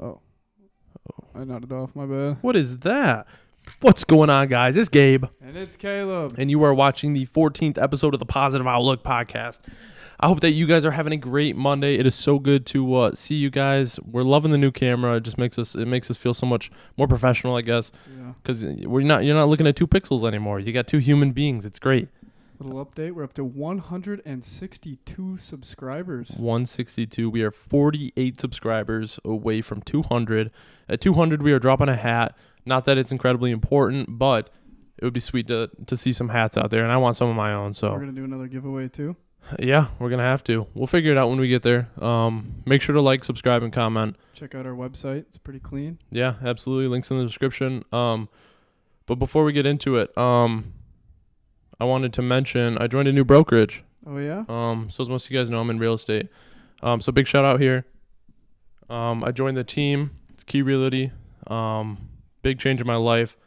Oh. I nodded off, my bad. What is that? What's going on, guys? It's Gabe. And it's Caleb. And you are watching the 14th episode of the Positive Outlook podcast. I hope that you guys are having a great Monday. It is so good to see you guys. We're loving the new camera. It just makes us feel so much more professional, I guess. Yeah. Because you're not looking at two pixels anymore. You got two human beings. It's great. Little update. We're up to 162 subscribers. 162. We are 48 subscribers away from 200. At 200, we are dropping a hat. Not that it's incredibly important, but it would be sweet to see some hats out there, and I want some of my own. So we're gonna do another giveaway too. Yeah, we're gonna have to. We'll figure it out when we get there. Make sure to like, subscribe, and comment. Check out our website. It's pretty clean. Yeah, absolutely. Links in the description. But before we get into it, I wanted to mention I joined a new brokerage. Oh yeah. So as most of you guys know, I'm in real estate. So big shout out here. I joined the team. It's Key Realty. Big change in my life.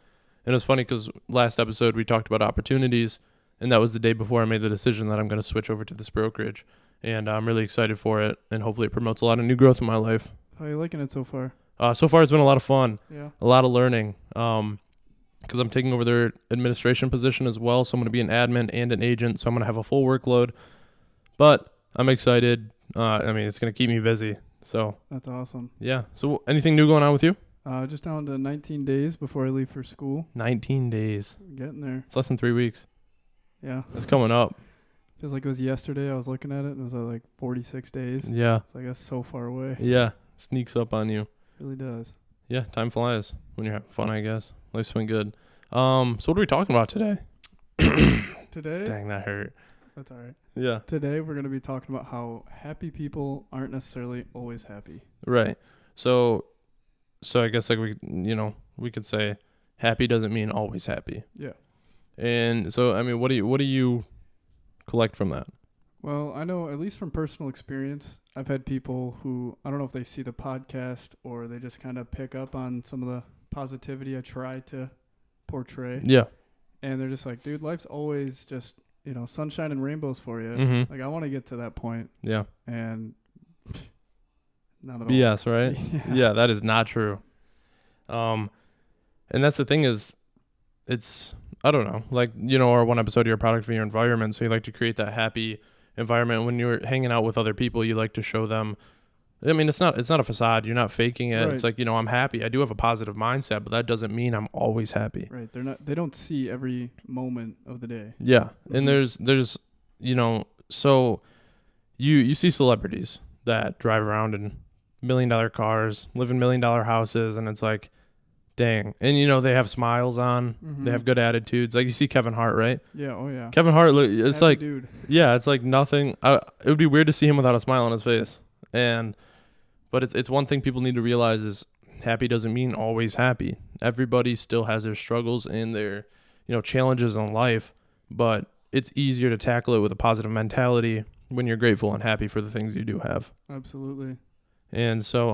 And it was funny because last episode we talked about opportunities, and that was the day before I made the decision that I'm going to switch over to this brokerage. And I'm really excited for it, and hopefully it promotes a lot of new growth in my life. How are you liking it so far? So far it's been a lot of fun. Yeah. A lot of learning. Because I'm taking over their administration position as well. So I'm going to be an admin and an agent. So I'm going to have a full workload. But I'm excited. It's going to keep me busy. So that's awesome. Yeah. So anything new going on with you? Just down to 19 days before I leave for school. 19 days. We're getting there. It's less than 3 weeks. Yeah. It's coming up. Feels like it was yesterday. I was looking at it, and it was like 46 days. Yeah. It's like that's so far away. Yeah. Sneaks up on you. It really does. Yeah. Time flies when you're having fun, I guess. Life's been good. So what are we talking about today? Today? Dang, that hurt. That's all right. Yeah. Today we're going to be talking about how happy people aren't necessarily always happy. Right. So I guess like we could say happy doesn't mean always happy. Yeah. And so what do you collect from that? Well, I know at least from personal experience, I've had people who I don't know if they see the podcast or they just kind of pick up on some of the positivity I try to portray. Yeah. And they're just like, dude, life's always just, sunshine and rainbows for you. Mm-hmm. Like I want to get to that point. Yeah. And not at all. BS, right? Yeah. That is not true. And that's the thing is, it's, I don't know, like, our one episode of your product for your environment. So you like to create that happy environment. When you're hanging out with other people, you like to show them, it's not a facade. You're not faking it. Right. It's like, I'm happy. I do have a positive mindset, but that doesn't mean I'm always happy. Right. They don't see every moment of the day. Yeah. Mm-hmm. And there's, so you see celebrities that drive around in $1 million cars, live in $1 million houses, and it's like, dang. And they have smiles on. Mm-hmm. They have good attitudes. Like you see Kevin Hart, right? Yeah. Oh yeah. Kevin Hart, it's happy like, dude. Yeah, it's like nothing. It would be weird to see him without a smile on his face. But it's one thing people need to realize is happy doesn't mean always happy. Everybody still has their struggles and their, challenges in life, but it's easier to tackle it with a positive mentality when you're grateful and happy for the things you do have. Absolutely. And so,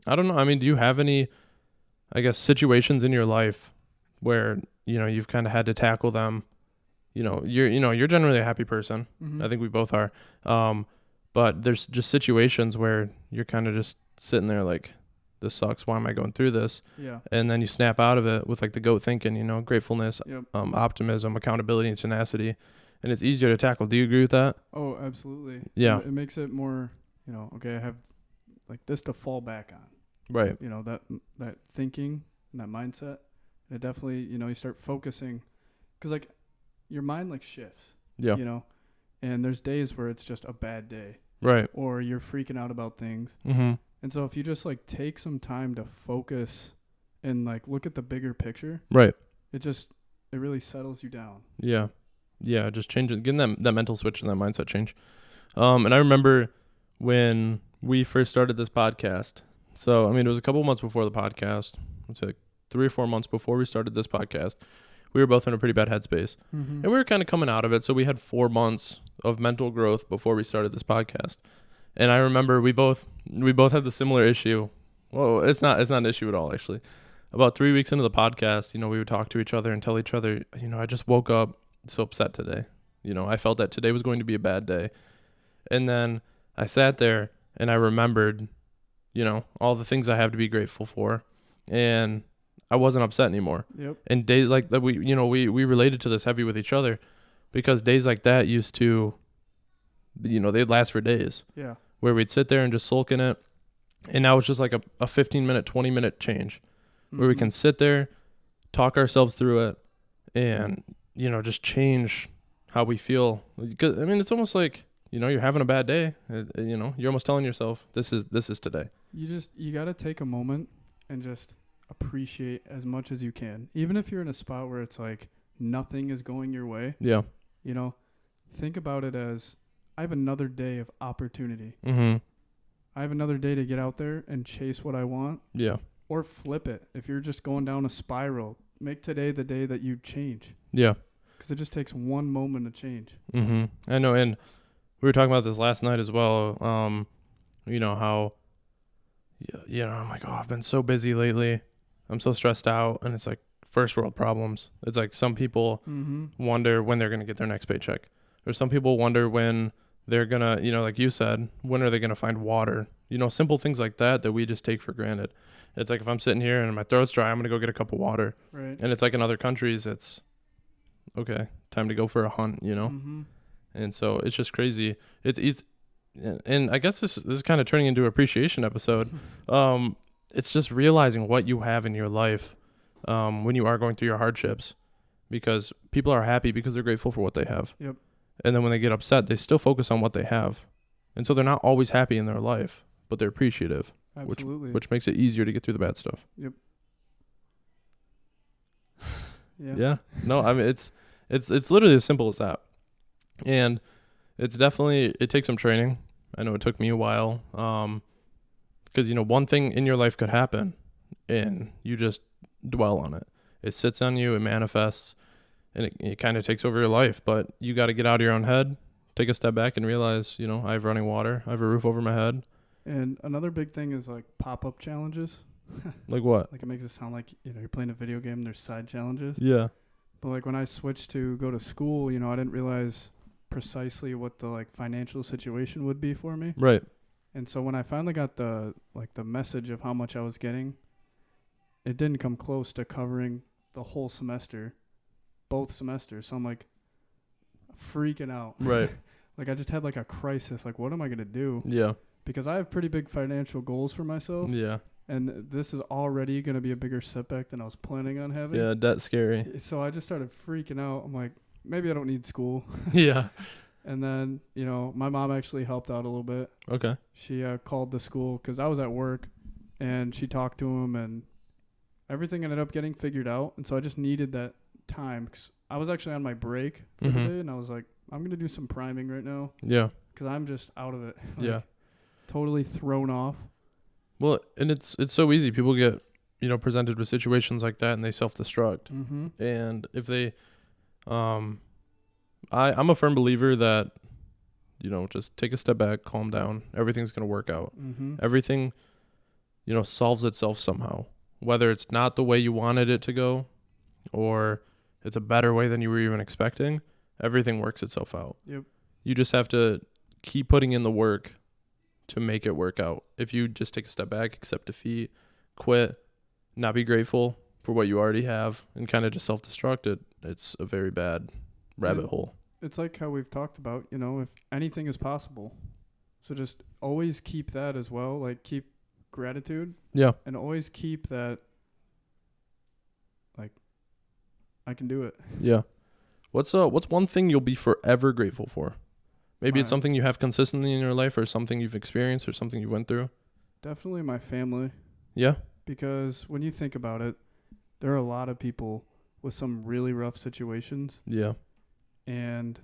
I don't know. Do you have any, I guess, situations in your life where, you've kind of had to tackle them? You're generally a happy person. Mm-hmm. I think we both are. But there's just situations where you're kind of just sitting there like, this sucks. Why am I going through this? Yeah. And then you snap out of it with like the GOAT thinking, gratefulness, yep. Optimism, accountability, and tenacity. And it's easier to tackle. Do you agree with that? Oh, absolutely. Yeah. It makes it more, okay, I have like this to fall back on. Right. That thinking and that mindset. And it definitely, you start focusing because like your mind like shifts. Yeah. And there's days where it's just a bad day. Right. Or you're freaking out about things. Mm-hmm. And so if you just like take some time to focus and like look at the bigger picture. Right. It really settles you down. Yeah. Yeah. Just change it. Getting that mental switch and that mindset change. And I remember when we first started this podcast. So, it was a couple months before the podcast. Let's say like 3 or 4 months before we started this podcast. We were both in a pretty bad headspace. Mm-hmm. And we were kind of coming out of it. So we had 4 months of mental growth before we started this podcast. And I remember we both had the similar issue. Well, it's not an issue at all, actually. About 3 weeks into the podcast, we would talk to each other and tell each other, I just woke up so upset today. I felt that today was going to be a bad day. And then I sat there and I remembered all the things I have to be grateful for, and I wasn't upset anymore. Yep. And days like that, we related to this heavy with each other, because days like that used to, they'd last for days. Yeah. Where we'd sit there and just sulk in it, and now it's just like a 15-minute, 20-minute change, where we can sit there, talk ourselves through it, and just change how we feel. Because it's almost like you're having a bad day. You're almost telling yourself, this is today. You got to take a moment and just appreciate as much as you can, even if you're in a spot where it's like nothing is going your way. Yeah. Think about it as, I have another day of opportunity. Mm-hmm. I have another day to get out there and chase what I want. Yeah. Or flip it. If you're just going down a spiral, make today the day that you change. Yeah. Because it just takes one moment to change. Mm-hmm. I know, and we were talking about this last night as well. How, I'm like, I've been so busy lately. I'm so stressed out, and it's like first world problems. It's like some people wonder when they're going to get their next paycheck. Or some people wonder when they're going to, like you said, when are they going to find water? Simple things like that we just take for granted. It's like if I'm sitting here and my throat's dry, I'm going to go get a cup of water. Right. And it's like in other countries, it's, okay, time to go for a hunt, Mm-hmm. And so it's just crazy. It's and I guess this is kind of turning into an appreciation episode. It's just realizing what you have in your life when you are going through your hardships, because people are happy because they're grateful for what they have. Yep. And then when they get upset, they still focus on what they have. And so they're not always happy in their life, but they're appreciative. Absolutely. Which makes it easier to get through the bad stuff. Yep. Yeah. Yeah. No, it's literally as simple as that. And it's definitely, it takes some training. I know it took me a while. Because, one thing in your life could happen and you just dwell on it. It sits on you, it manifests, and it kind of takes over your life. But you got to get out of your own head, take a step back and realize, I have running water, I have a roof over my head. And another big thing is like pop-up challenges. Like what? Like it makes it sound like, you're playing a video game, there's side challenges. Yeah. But like when I switched to go to school, I didn't realize precisely what the like financial situation would be for me. Right. And so when I finally got the message of how much I was getting, it didn't come close to covering the whole semester, both semesters. So I'm like freaking out. Right. Like I just had like a crisis. Like, what am I going to do? Yeah. Because I have pretty big financial goals for myself. Yeah. And this is already going to be a bigger setback than I was planning on having. Yeah, that's scary. So I just started freaking out. I'm like, maybe I don't need school. Yeah. And then, my mom actually helped out a little bit. Okay. She called the school because I was at work, and she talked to him, and everything ended up getting figured out. And so I just needed that time, because I was actually on my break for the day, and I was like, I'm going to do some priming right now. Yeah. Because I'm just out of it. Like, yeah. Totally thrown off. Well, and it's so easy. People get, presented with situations like that and they self-destruct. Mm-hmm. And if they, I'm a firm believer that, just take a step back, calm down. Everything's going to work out. Mm-hmm. Everything, solves itself somehow. Whether it's not the way you wanted it to go or it's a better way than you were even expecting, everything works itself out. Yep. You just have to keep putting in the work to make it work out. If you just take a step back, accept defeat, quit, not be grateful for what you already have, and kind of just self-destruct, it's a very bad rabbit hole. It's like how we've talked about, if anything is possible. So just always keep that as well. Like keep gratitude. Yeah. And always keep that, like, I can do it. Yeah. What's one thing you'll be forever grateful for? Maybe it's something you have consistently in your life, or something you've experienced, or something you went through. Definitely my family. Yeah. Because when you think about it, there are a lot of people with some really rough situations. Yeah. And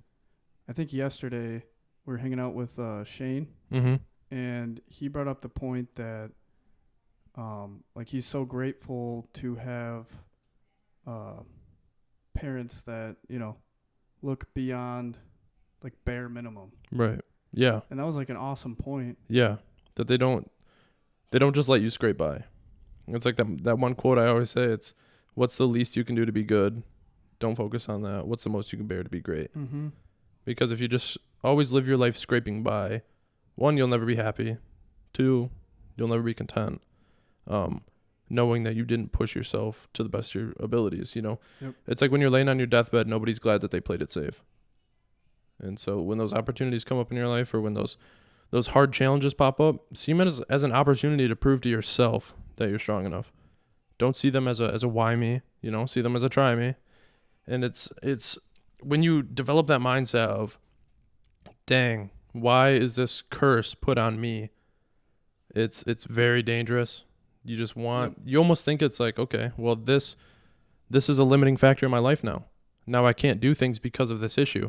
I think yesterday we were hanging out with Shane, and he brought up the point that like he's so grateful to have parents that, look beyond like bare minimum. Right. Yeah. And that was like an awesome point. Yeah. That they don't just let you scrape by. It's like that one quote I always say, it's what's the least you can do to be good? Don't focus on that. What's the most you can bear to be great? Mm-hmm. Because if you just always live your life scraping by, 1, you'll never be happy. 2, You'll never be content. Knowing that you didn't push yourself to the best of your abilities, you know. Yep. It's like when you're laying on your deathbed, nobody's glad that they played it safe. And so when those opportunities come up in your life, or when those hard challenges pop up, see them as an opportunity to prove to yourself that you're strong enough. Don't see them as a why me, you know, see them as a try me. And it's when you develop that mindset of, dang, why is this curse put on me? It's very dangerous. You just want, you almost think it's like, okay, well, this is a limiting factor in my life now. Now I can't do things because of this issue.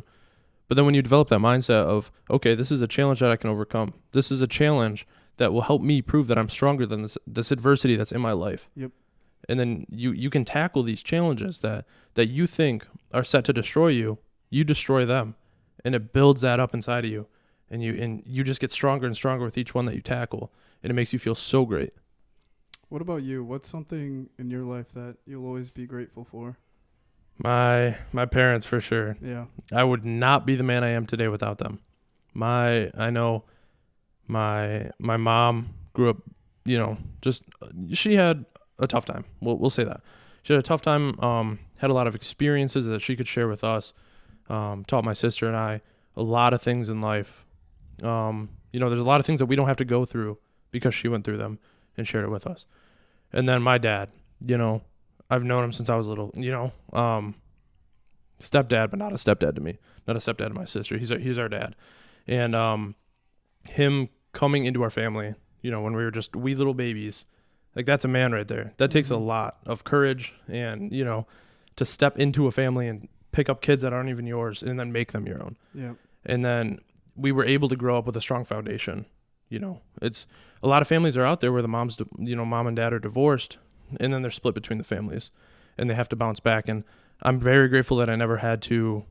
But then when you develop that mindset of, okay, this is a challenge that I can overcome. This is a challenge that will help me prove that I'm stronger than this adversity that's in my life. Yep. And then you can tackle these challenges that you think are set to destroy you. You destroy them, and it builds that up inside of you. And you just get stronger and stronger with each one that you tackle. And it makes you feel so great. What about you? What's something in your life that you'll always be grateful for? My parents, for sure. Yeah. I would not be the man I am today without them. I know my mom grew up, you know, just, she had a tough time. We'll say that. She had a tough time, had a lot of experiences that she could share with us, taught my sister and I a lot of things in life. You know, there's a lot of things that we don't have to go through because she went through them and shared it with us. And then my dad, you know, I've known him since I was little, you know, stepdad, but not a stepdad to me, not a stepdad to my sister. He's our dad. And him coming into our family, you know, when we were just wee little babies, like, that's a man right there. That takes a lot of courage and, you know, to step into a family and pick up kids that aren't even yours and then make them your own. Yeah. And then we were able to grow up with a strong foundation. You know, it's a lot of families are out there where the mom and dad are divorced, and then they're split between the families, and they have to bounce back. And I'm very grateful that I never had to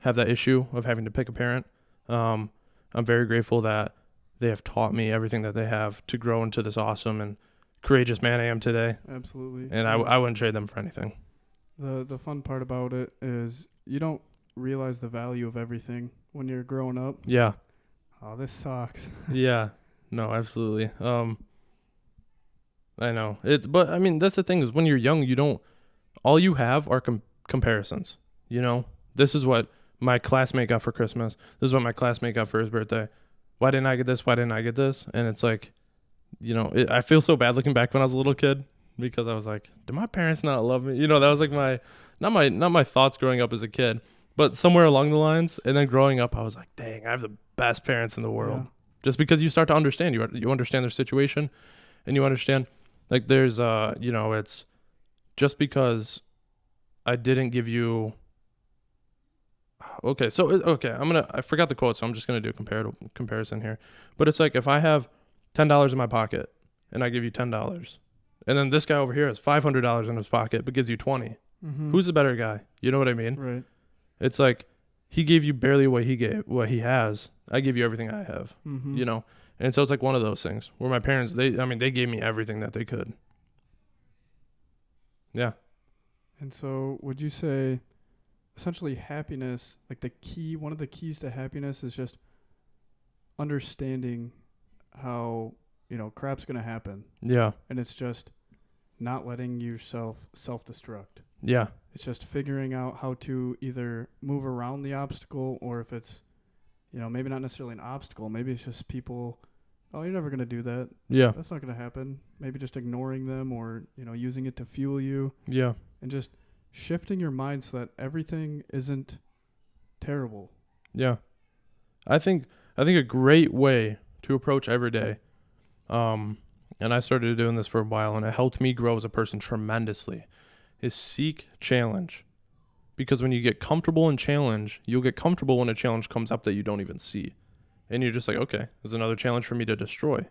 have that issue of having to pick a parent. I'm very grateful that they have taught me everything that they have to grow into this awesome and courageous man I am today. Absolutely. And I wouldn't trade them for anything. The fun part about it is you don't realize the value of everything when you're growing up. Yeah. Oh, this sucks. Yeah. No, absolutely. I know. But I mean, that's the thing is when you're young, all you have are comparisons. You know, this is what my classmate got for Christmas. This is what my classmate got for his birthday. Why didn't I get this? Why didn't I get this? And it's like, you know, I feel so bad looking back when I was a little kid because I was like, did my parents not love me? You know, that was like not my thoughts growing up as a kid, but somewhere along the lines. And then growing up, I was like, dang, I have the best parents in the world. Yeah. Just because you start to understand, you understand their situation, and you understand, like, there's, you know, it's just because I didn't give you. Okay, I forgot the quote, so I'm just gonna do a comparison here. But it's like if I have $10 in my pocket and I give you $10, and then this guy over here has $500 in his pocket but gives you $20. Mm-hmm. Who's the better guy? You know what I mean? Right. It's like he gave you barely what he has. I give you everything I have. Mm-hmm. You know, and so it's like one of those things where my parents they gave me everything that they could. Yeah. And so, would you say, essentially, happiness, like one of the keys to happiness is just understanding how, you know, crap's going to happen. Yeah. And it's just not letting yourself self-destruct. Yeah. It's just figuring out how to either move around the obstacle, or if it's, you know, maybe not necessarily an obstacle. Maybe it's just people, oh, you're never going to do that. Yeah. That's not going to happen. Maybe just ignoring them, or, you know, using it to fuel you. Yeah. And just shifting your mind so that everything isn't terrible. Yeah. I think a great way to approach every day, and I started doing this for a while, and it helped me grow as a person tremendously, is seek challenge. Because when you get comfortable in challenge, you'll get comfortable when a challenge comes up that you don't even see. And you're just like, okay, there's another challenge for me to destroy.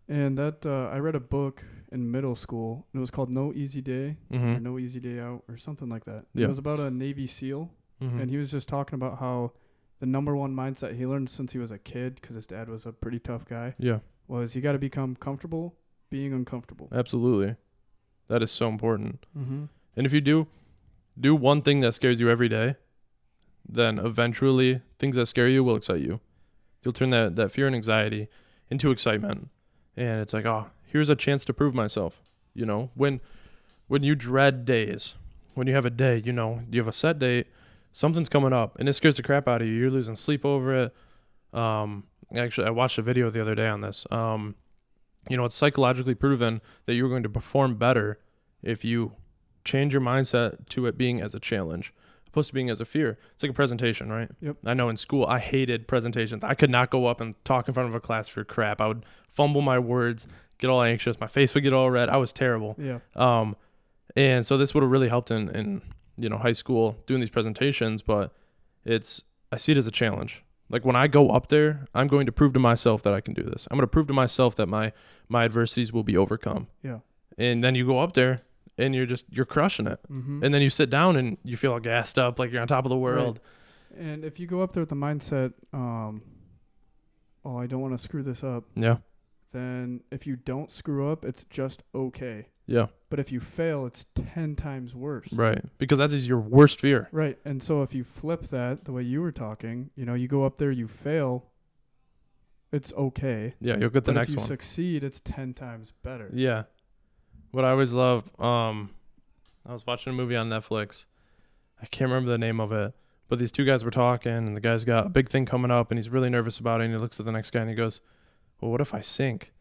And that I read a book in middle school, and it was called No Easy Day, mm-hmm. or No Easy Day Out, or something like that. Yeah. It was about a Navy SEAL, mm-hmm. and he was just talking about how the number one mindset he learned since he was a kid, because his dad was a pretty tough guy, was you got to become comfortable being uncomfortable. Absolutely. That is so important. Mm-hmm. And if you do one thing that scares you every day, then eventually things that scare you will excite you. You'll turn that fear and anxiety into excitement. and it's like, oh, here's a chance to prove myself. You know, when you dread days, when you have a day, you know, you have a set date, something's coming up and it scares the crap out of you. You're losing sleep over it. Actually, I watched a video the other day on this. You know, it's psychologically proven that you're going to perform better if you change your mindset to it being as a challenge, opposed to being as a fear. It's like a presentation, right? Yep. I know in school, I hated presentations. I could not go up and talk in front of a class for crap. I would fumble my words, get all anxious. My face would get all red. I was terrible. Yeah. And so this would have really helped in you know, high school doing these presentations, but I see it as a challenge. Like when I go up there, I'm going to prove to myself that I can do this. I'm going to prove to myself that my adversities will be overcome. Yeah. And then you go up there and you're crushing it. Mm-hmm. And then you sit down and you feel all gassed up, like you're on top of the world. Right. And if you go up there with the mindset, oh, I don't want to screw this up. Yeah. Then if you don't screw up, it's just okay. Yeah. But if you fail, it's 10 times worse. Right. Because that is your worst fear. Right. And so if you flip that the way you were talking, you know, you go up there, you fail, it's okay. Yeah, you'll get the next one. If you succeed, it's 10 times better. Yeah. What I always love, I was watching a movie on Netflix. I can't remember the name of it, but these two guys were talking, and the guy's got a big thing coming up, and he's really nervous about it, and he looks at the next guy, and he goes, well, what if I sink?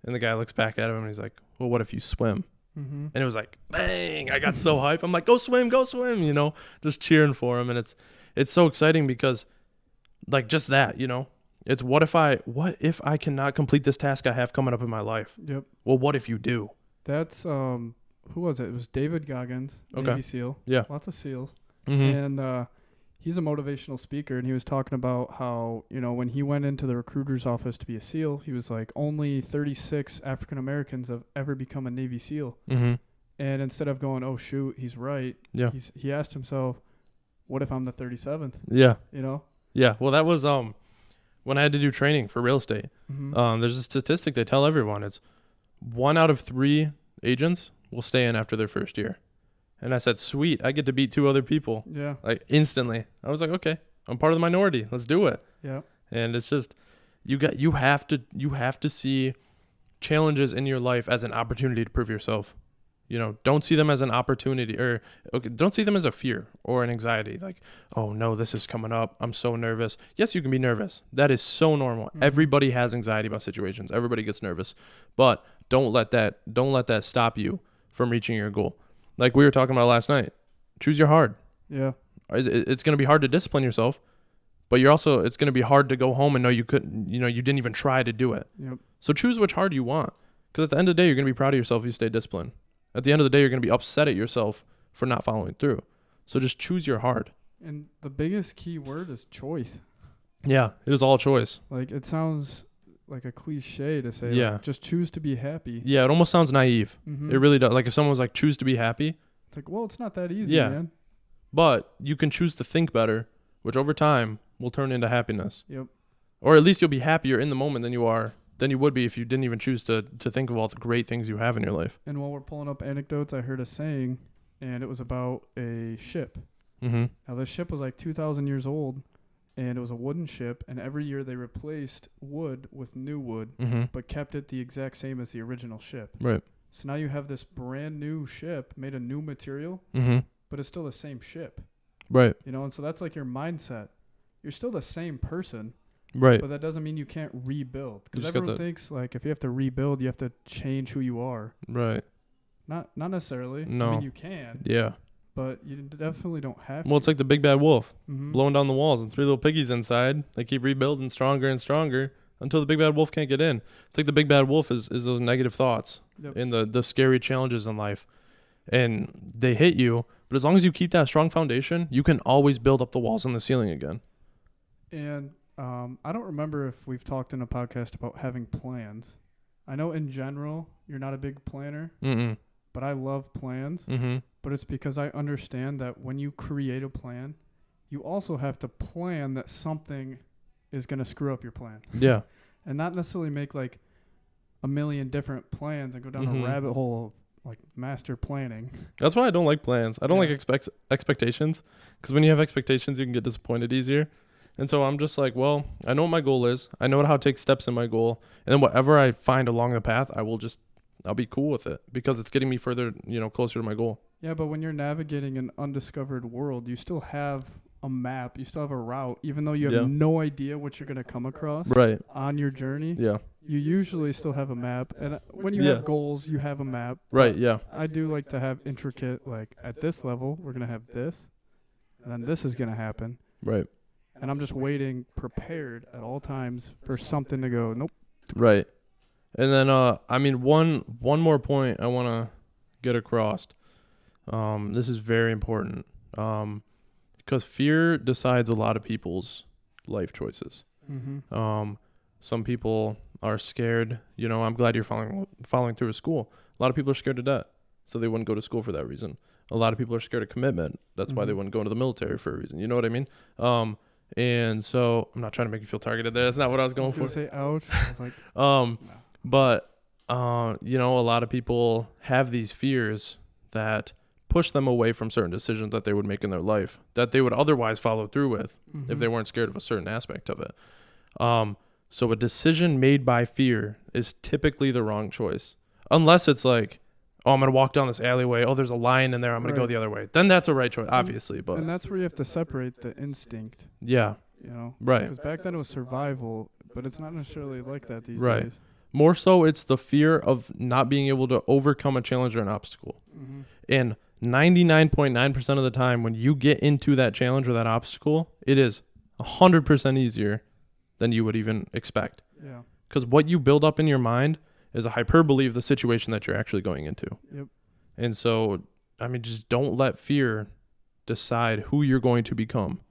And the guy looks back at him, and he's like, well, what if you swim? Mm-hmm. And it was like, bang, I got so hyped. I'm like, go swim, you know, just cheering for him. And it's so exciting because, like, just that, you know, it's what if I cannot complete this task I have coming up in my life? Yep. Well, what if you do? That's, who was it? It was David Goggins, Navy SEAL. Yeah. Lots of SEALs. Mm-hmm. And he's a motivational speaker, and he was talking about how, you know, when he went into the recruiter's office to be a SEAL, he was like, only 36 African Americans have ever become a Navy SEAL. Mm-hmm. And instead of going, oh, shoot, he's right, yeah, he asked himself, what if I'm the 37th? Yeah. You know? Yeah. Well, that was when I had to do training for real estate. Mm-hmm. There's a statistic they tell everyone. It's 1 out of 3 agents will stay in after their first year. And I said, sweet, I get to beat 2 other people. Yeah. Like instantly. I was like, okay, I'm part of the minority. Let's do it. Yeah. And it's just, you have to see challenges in your life as an opportunity to prove yourself. You know, don't see them as an opportunity don't see them as a fear or an anxiety. Like, oh no, this is coming up. I'm so nervous. Yes, you can be nervous. That is so normal. Mm-hmm. Everybody has anxiety about situations. Everybody gets nervous, but don't let that stop you from reaching your goal. Like we were talking about last night, choose your hard. Yeah. It's going to be hard to discipline yourself, but it's going to be hard to go home and know you couldn't, you know, you didn't even try to do it. Yep. So choose which hard you want. Because at the end of the day, you're going to be proud of yourself if you stay disciplined. At the end of the day, you're going to be upset at yourself for not following through. So just choose your hard. And the biggest key word is choice. Yeah, it is all choice. Like it sounds like a cliche to say, yeah, like, just choose to be happy. Yeah, it almost sounds naive. Mm-hmm. It really does. Like if someone was like, choose to be happy. It's like, well, it's not that easy, yeah, man. But you can choose to think better, which over time will turn into happiness. Yep. Or at least you'll be happier in the moment than you would be if you didn't even choose to think of all the great things you have in your life. And while we're pulling up anecdotes, I heard a saying, and it was about a ship. Mm-hmm. Now, this ship was like 2,000 years old, and it was a wooden ship, and every year they replaced wood with new wood, mm-hmm. but kept it the exact same as the original ship. Right. So now you have this brand new ship made of new material, mm-hmm. but it's still the same ship. Right. You know, and so that's like your mindset. You're still the same person. Right. But that doesn't mean you can't rebuild. Because everyone thinks, like, if you have to rebuild, you have to change who you are. Right. Not necessarily. No. I mean, you can. Yeah. But you definitely don't have to. Well, it's like the big bad wolf mm-hmm. blowing down the walls and 3 little piggies inside. They keep rebuilding stronger and stronger until the big bad wolf can't get in. It's like the big bad wolf is those negative thoughts yep. and the scary challenges in life. And they hit you. But as long as you keep that strong foundation, you can always build up the walls and the ceiling again. And I don't remember if we've talked in a podcast about having plans. I know in general you're not a big planner, but I love plans. Mm-hmm. But it's because I understand that when you create a plan, you also have to plan that something is going to screw up your plan. Yeah. And not necessarily make like a million different plans and go down mm-hmm. a rabbit hole of like master planning. That's why I don't like plans. I don't like expectations, because when you have expectations, you can get disappointed easier. And so I'm just like, well, I know what my goal is. I know how to take steps in my goal. And then whatever I find along the path, I'll be cool with it because it's getting me further, closer to my goal. Yeah, but when you're navigating an undiscovered world, you still have a map. You still have a route, even though you have no idea what you're going to come across on your journey. Yeah. You usually still have a map. And when you have goals, you have a map. Right, yeah. I do like to have intricate, like, at this level, we're going to have this, and then this is going to happen. Right. And I'm just waiting, prepared at all times for something to go, nope. Right. And then, one more point I want to get across. This is very important. Because fear decides a lot of people's life choices. Mm-hmm. Some people are scared. I'm glad you're following through with school. A lot of people are scared of debt, so they wouldn't go to school for that reason. A lot of people are scared of commitment. That's why they wouldn't go into the military for a reason. You know what I mean? And so I'm not trying to make you feel targeted there. That's not what I was going for. Say ouch. I was like, no. But a lot of people have these fears that push them away from certain decisions that they would make in their life that they would otherwise follow through with if they weren't scared of a certain aspect of it. So a decision made by fear is typically the wrong choice. Unless it's like, oh, I'm going to walk down this alleyway. Oh, there's a lion in there. I'm going to go the other way. Then that's a right choice, obviously. But and that's where you have to separate the instinct. Yeah. Right. Because back then it was survival, but it's not necessarily like that these days. Days. More so, it's the fear of not being able to overcome a challenge or an obstacle. Mm-hmm. And 99.9% of the time, when you get into that challenge or that obstacle, it is 100% easier than you would even expect. Yeah. Because what you build up in your mind is a hyperbole of the situation that you're actually going into. Yep. And so, just don't let fear decide who you're going to become,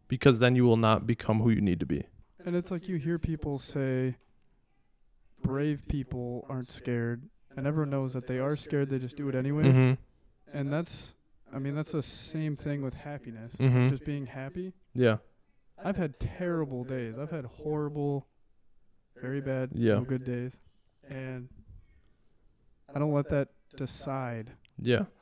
because then you will not become who you need to be. And it's like you hear people say brave people aren't scared, and everyone knows that they are scared, they just do it anyways. Mm-hmm. And that's the same thing with happiness. Mm-hmm. Just being happy. Yeah. I've had terrible days. I've had horrible, very bad, no good days. And I don't let that decide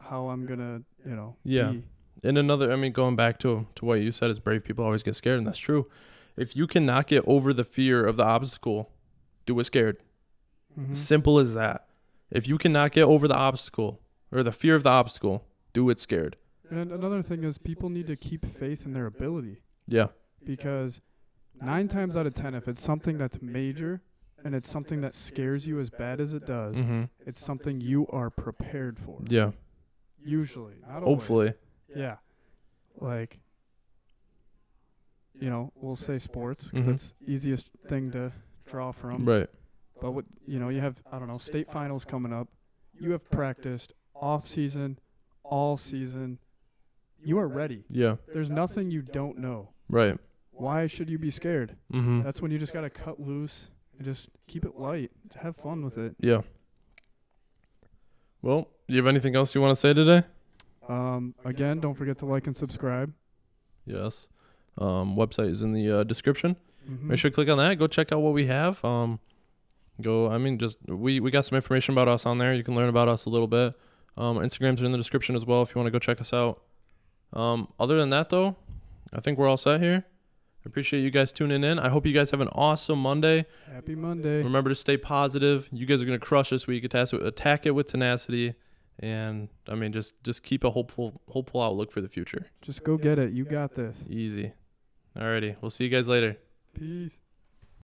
how I'm going to, be. And another, going back to what you said is brave people always get scared, and that's true. If you cannot get over the fear of the obstacle, do it scared. Mm-hmm. Simple as that. If you cannot get over the obstacle or the fear of the obstacle, do it scared. And another thing is people need to keep faith in their ability. Yeah. Because 9 times out of 10, if it's something that's major and it's something that scares you as bad as it does, it's something you are prepared for. Yeah. Usually. Not Hopefully. Always. Yeah. Like, we'll say sports because that's the easiest thing to draw from. Right. But you have, state finals coming up. You have practiced off season, all season. You are ready. Yeah. There's nothing you don't know. Right. Why should you be scared? Mm-hmm. That's when you just got to cut loose and just keep it light. Have fun with it. Yeah. Well, do you have anything else you want to say today? Again, don't forget to like and subscribe. Yes. Website is in the description. Mm-hmm. Make sure to click on that. Go check out what we have. We got some information about us on there. You can learn about us a little bit. Instagrams are in the description as well if you want to go check us out. Other than that, though, I think we're all set here. I appreciate you guys tuning in. I hope you guys have an awesome Monday. Happy Monday. Remember to stay positive. You guys are going to crush this week. Attack it with tenacity. And, just keep a hopeful outlook for the future. Just go get it. You got this. Easy. Alrighty. We'll see you guys later. Peace.